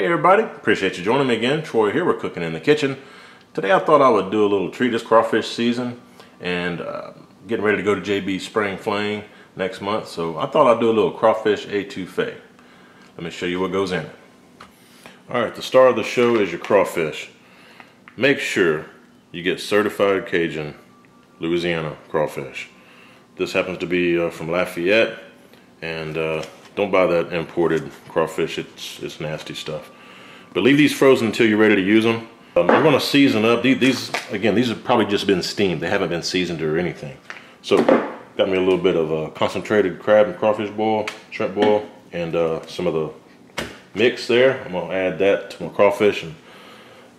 Hey everybody, appreciate you joining me again. Troy here, we're cooking in the kitchen. Today I thought I would do a little treat. This crawfish season and getting ready to go to JB's Spring Fling next month. So I thought I'd do a little crawfish etouffee. Let me show you what goes in it. Alright, the star of the show is your crawfish. Make sure you get certified Cajun Louisiana crawfish. This happens to be from Lafayette, and don't buy that imported crawfish. It's nasty stuff. But leave these frozen until you're ready to use them. I'm going to season up. These have probably just been steamed. They haven't been seasoned or anything. So got me a little bit of concentrated crab and crawfish boil, shrimp boil, and some of the mix there. I'm going to add that to my crawfish and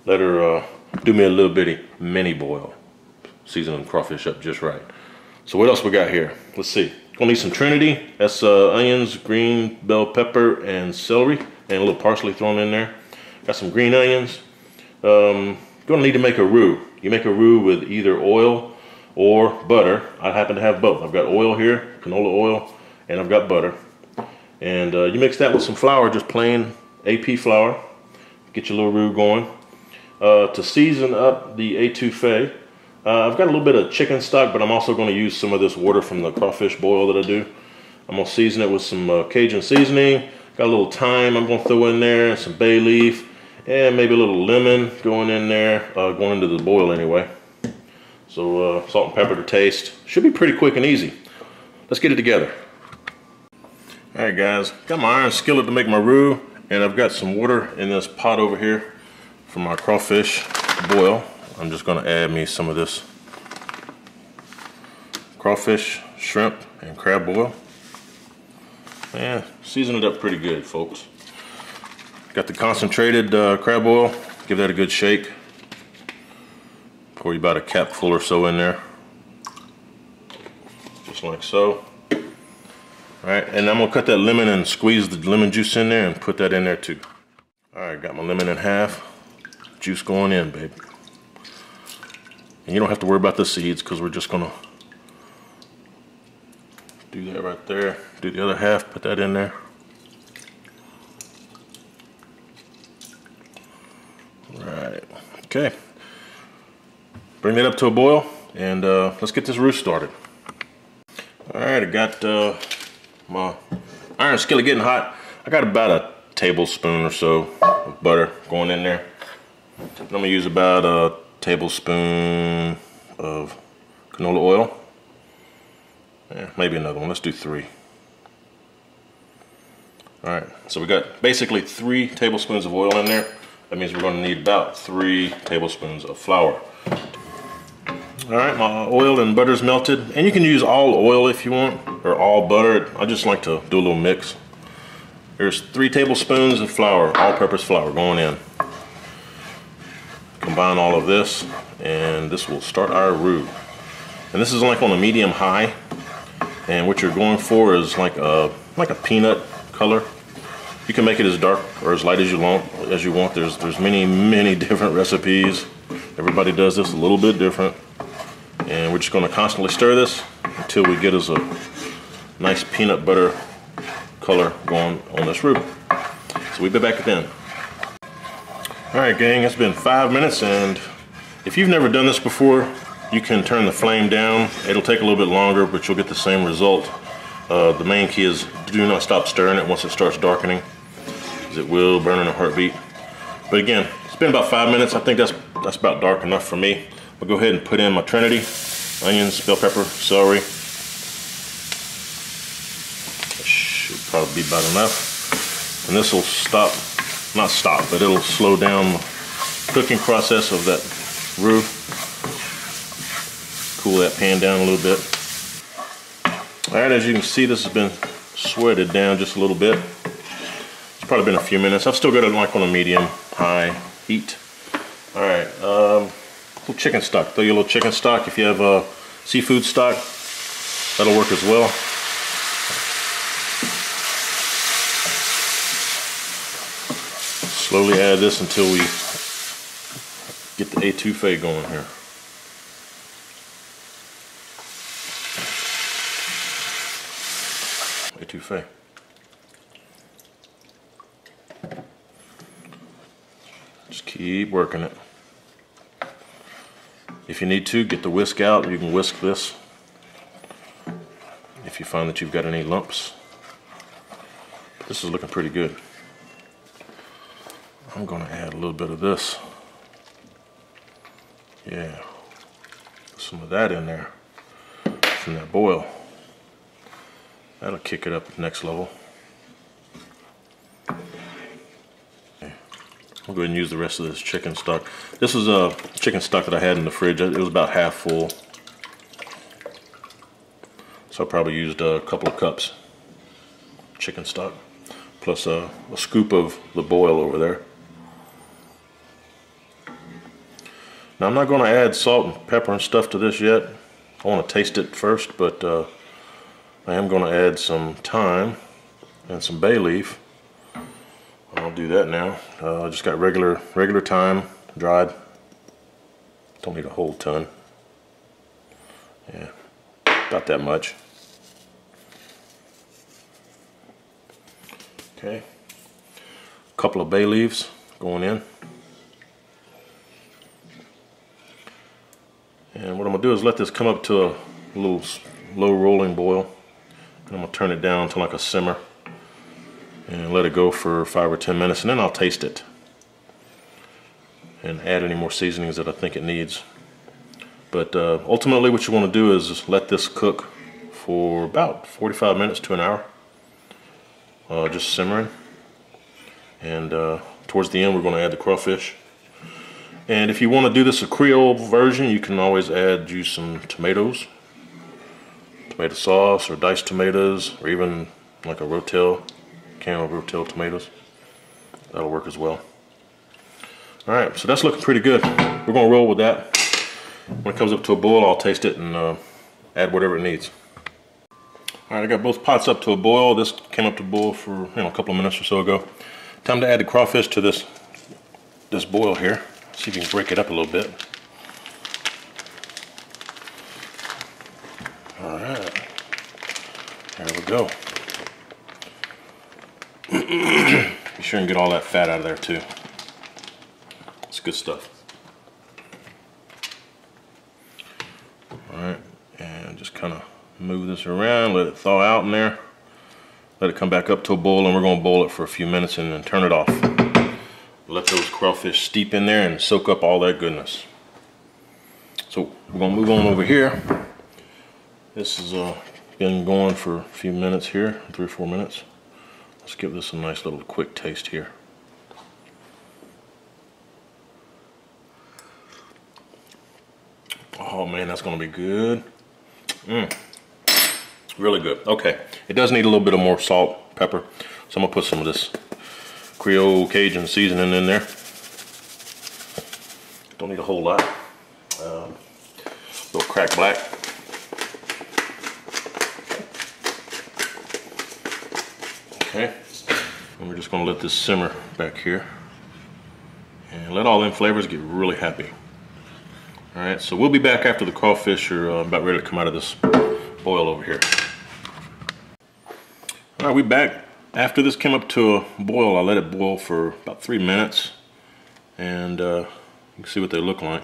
let her do me a little bitty mini boil. Season the crawfish up just right. So what else we got here? Let's see. Gonna need some Trinity. That's onions, green bell pepper, and celery, and a little parsley thrown in there. Got some green onions. Gonna need to make a roux. You make a roux with either oil or butter. I happen to have both. I've got oil here, canola oil, and I've got butter. And you mix that with some flour, just plain AP flour. Get your little roux going. To season up the etouffee, I've got a little bit of chicken stock, but I'm also going to use some of this water from the crawfish boil that I do. I'm going to season it with some Cajun seasoning. Got a little thyme I'm going to throw in there, and some bay leaf, and maybe a little lemon going in there, going into the boil anyway. So salt and pepper to taste. Should be pretty quick and easy. Let's get it together. Alright guys, got my iron skillet to make my roux, and I've got some water in this pot over here for my crawfish boil. I'm just going to add me some of this crawfish, shrimp, and crab boil. And season it up pretty good, folks. Got the concentrated crab oil. Give that a good shake. Pour you about a capful or so in there. Just like so. Alright, and I'm going to cut that lemon and squeeze the lemon juice in there and put that in there too. Alright, got my lemon in half. Juice going in, baby. And you don't have to worry about the seeds because we're just gonna do that right there. Do the other half, put that in there. Right, okay. Bring that up to a boil and let's get this roux started. All right, I got my iron skillet getting hot. I got about a tablespoon or so of butter going in there. I'm gonna use about a tablespoon of canola oil. Yeah, maybe another one. Let's do 3. Alright, so we got basically 3 tablespoons of oil in there. That means we're going to need about 3 tablespoons of flour. Alright, my oil and butter's melted. And you can use all oil if you want, or all butter. I just like to do a little mix. There's 3 tablespoons of flour, all-purpose flour going in. Combine all of this, and this will start our roux. And this is like on a medium high, and what you're going for is like a peanut color. You can make it as dark or as light as you want. There's many different recipes. Everybody does this a little bit different, and we're just going to constantly stir this until we get us a nice peanut butter color going on this roux. So we'll be back then. Alright gang, it's been 5 minutes, and if you've never done this before, you can turn the flame down. It'll take a little bit longer, but you'll get the same result. The main key is do not stop stirring it once it starts darkening, because it will burn in a heartbeat. But again, it's been about 5 minutes. I think that's about dark enough for me. I'll go ahead and put in my Trinity, onions, bell pepper, celery. That should probably be about enough. And this will not stop, but it'll slow down the cooking process of that roux. Cool that pan down a little bit. Alright, as you can see, this has been sweated down just a little bit. It's probably been a few minutes. I've still got it like on a medium-high heat. Alright, little chicken stock. Throw your little chicken stock. If you have seafood stock, that'll work as well. Slowly add this until we get the etouffee going here. Etouffee. Just keep working it. If you need to, get the whisk out. You can whisk this if you find that you've got any lumps. This is looking pretty good. I'm gonna add a little bit of this. Yeah, some of that in there from that boil. That'll kick it up to the next level. Okay. I'll go ahead and use the rest of this chicken stock. This is a chicken stock that I had in the fridge. It was about half full. So I probably used a couple of cups chicken stock, plus a scoop of the boil over there. Now I'm not going to add salt and pepper and stuff to this yet. I want to taste it first, but I am going to add some thyme and some bay leaf. I'll do that now. I just got regular thyme, dried. Don't need a whole ton. Yeah, about that much. Okay, a couple of bay leaves going in. And what I'm going to do is let this come up to a little low rolling boil. And I'm going to turn it down to like a simmer. And let it go for 5 or 10 minutes. And then I'll taste it. And add any more seasonings that I think it needs. But ultimately what you want to do is just let this cook for about 45 minutes to an hour. Just simmering. And towards the end we're going to add the crawfish. And if you want to do this a Creole version, you can always add you some tomatoes, tomato sauce, or diced tomatoes, or even like a rotel, can of rotel tomatoes. That'll work as well. Alright, so that's looking pretty good. We're going to roll with that. When it comes up to a boil, I'll taste it and add whatever it needs. Alright, I got both pots up to a boil. This came up to boil for a couple of minutes or so ago. Time to add the crawfish to this boil here. See if you can break it up a little bit. Alright. There we go. Be sure and get all that fat out of there too. It's good stuff. Alright, and just kind of move this around, let it thaw out in there. Let it come back up to a boil, and we're going to boil it for a few minutes and then turn it off. Let those crawfish steep in there and soak up all that goodness. So we're going to move on over here. This has been going for a few minutes here, 3 or 4 minutes. Let's give this a nice little quick taste here. Oh man, that's going to be good. Really good. Okay, it does need a little bit of more salt, pepper. So I'm going to put some of this Creole Cajun seasoning in there. Don't need a whole lot. A little cracked black. Okay, and we're just going to let this simmer back here and let all them flavors get really happy. All right, so we'll be back after the crawfish are about ready to come out of this boil over here. All right, we're back. After this came up to a boil, I let it boil for about 3 minutes, and you can see what they look like.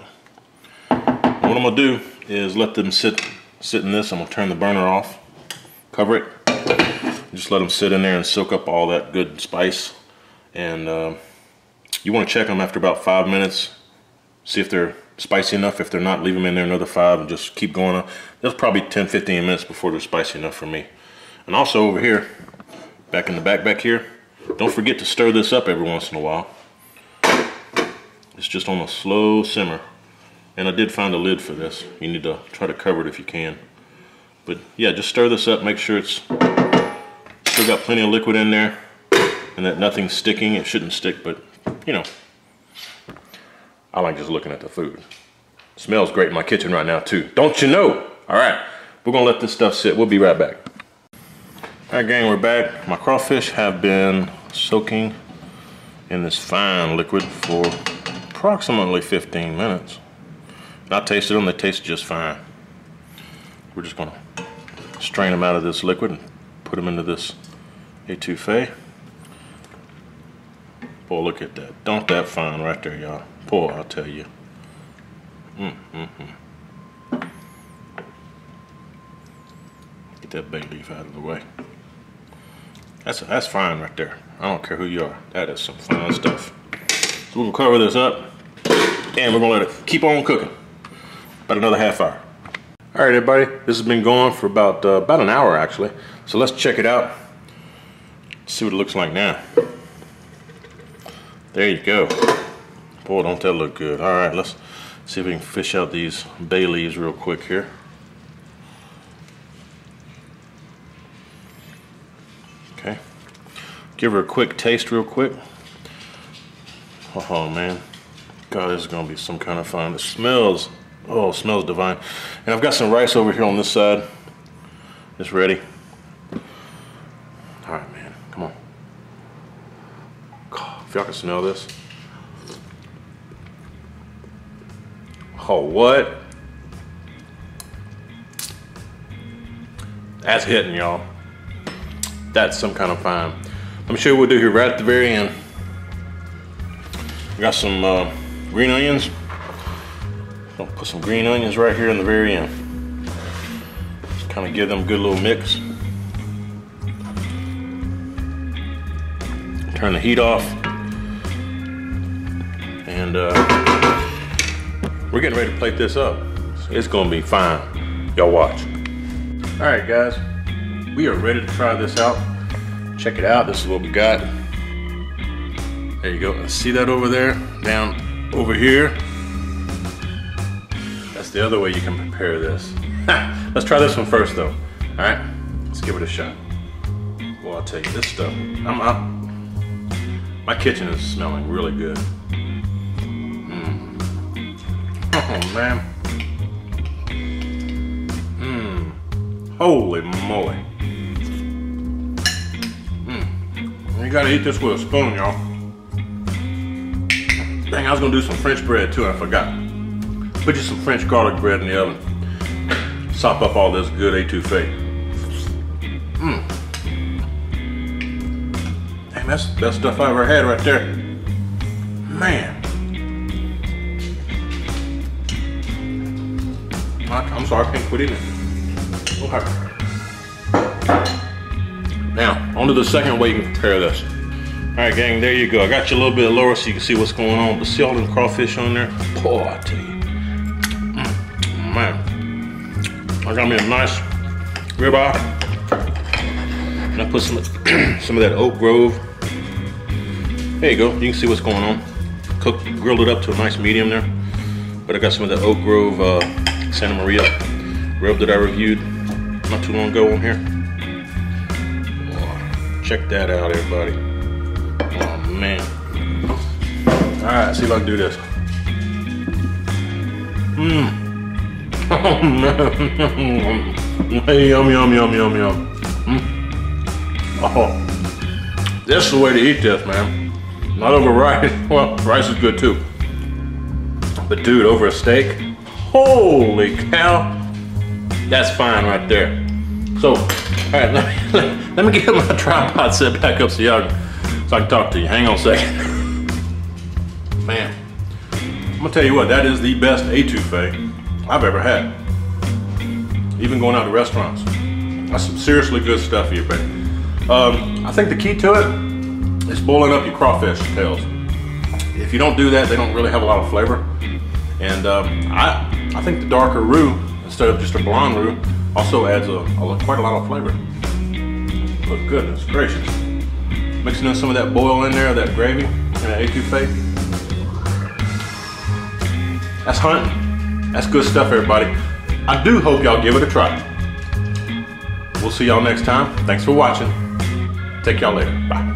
And what I'm gonna do is let them sit in this. I'm gonna turn the burner off, cover it, just let them sit in there and soak up all that good spice. And you want to check them after about 5 minutes, see if they're spicy enough. If they're not, leave them in there another 5 and just keep going. That's probably 10-15 minutes before they're spicy enough for me. And also over here, back in the back here, don't forget to stir this up every once in a while. It's just on a slow simmer. And I did find a lid for this. You need to try to cover it if you can. But yeah, just stir this up, make sure it's still got plenty of liquid in there and that nothing's sticking. It shouldn't stick, but you know, I like just looking at the food. It smells great in my kitchen right now too. Don't you know? All right, we're gonna let this stuff sit. We'll be right back. All right, gang, we're back. My crawfish have been soaking in this fine liquid for approximately 15 minutes. And I tasted them, they taste just fine. We're just gonna strain them out of this liquid and put them into this etouffee. Boy, look at that. Don't that fine right there, y'all. Boy, I'll tell you. Get that bay leaf out of the way. That's fine right there. I don't care who you are. That is some fine stuff. So we're gonna cover this up, and we're gonna let it keep on cooking. About another half hour. All right, everybody. This has been going for about an hour, actually. So let's check it out. See what it looks like now. There you go. Boy, don't that look good. All right, let's see if we can fish out these bay leaves real quick here. Okay. Give her a quick taste real quick. Oh man. God, this is gonna be some kind of fun. It smells, oh, it smells divine. And I've got some rice over here on this side. It's ready. All right, man, come on. God, if y'all can smell this. Oh, what? That's hitting, y'all. That's some kind of fine. Let me show you what we'll do here right at the very end. We got some green onions. I'll put some green onions right here in the very end. Just kind of give them a good little mix. Turn the heat off. And we're getting ready to plate this up. It's gonna be fine. Y'all watch. All right, guys. We are ready to try this out. Check it out. This is what we got. There you go. See that over there? Down over here. That's the other way you can prepare this. Let's try this one first, though. All right. Let's give it a shot. Well, I'll tell you this stuff. My kitchen is smelling really good. Oh man. Holy moly. You gotta eat this with a spoon, y'all. Dang, I was gonna do some French bread too, I forgot. Put you some French garlic bread in the oven. Sop up all this good etouffee. Dang, that's the best stuff I ever had right there. Man. I'm sorry, I can't quit eating it. Okay. Now, on to the second way you can prepare this. All right, gang, there you go. I got you a little bit lower so you can see what's going on. But see all them crawfish on there? Oh, I tell you. Man. I got me a nice ribeye. And I put some of that Oak Grove. There you go. You can see what's going on. Grilled it up to a nice medium there. But I got some of that Oak Grove Santa Maria rub that I reviewed not too long ago on here. Oh, check that out, everybody. Oh man. Alright, see if I can do this. Oh man. Yum, yum, yum, yum, yum. Oh. This is the way to eat this, man. Not over rice. Well, rice is good too. But dude, over a steak, holy cow, that's fine right there. So, all right, let me get my tripod set back up so I can talk to you. Hang on a second. Man, I'm gonna tell you what, that is the best etouffee I've ever had. Even going out to restaurants. That's some seriously good stuff here, baby. I think the key to it is boiling up your crawfish tails. If you don't do that, they don't really have a lot of flavor. And I think the darker roux, instead of just a blonde roux, also adds quite a lot of flavor. But goodness gracious. Mixing in some of that boil in there, that gravy, and that etouffee. That's hunting. That's good stuff, everybody. I do hope y'all give it a try. We'll see y'all next time. Thanks for watching. Take y'all later. Bye.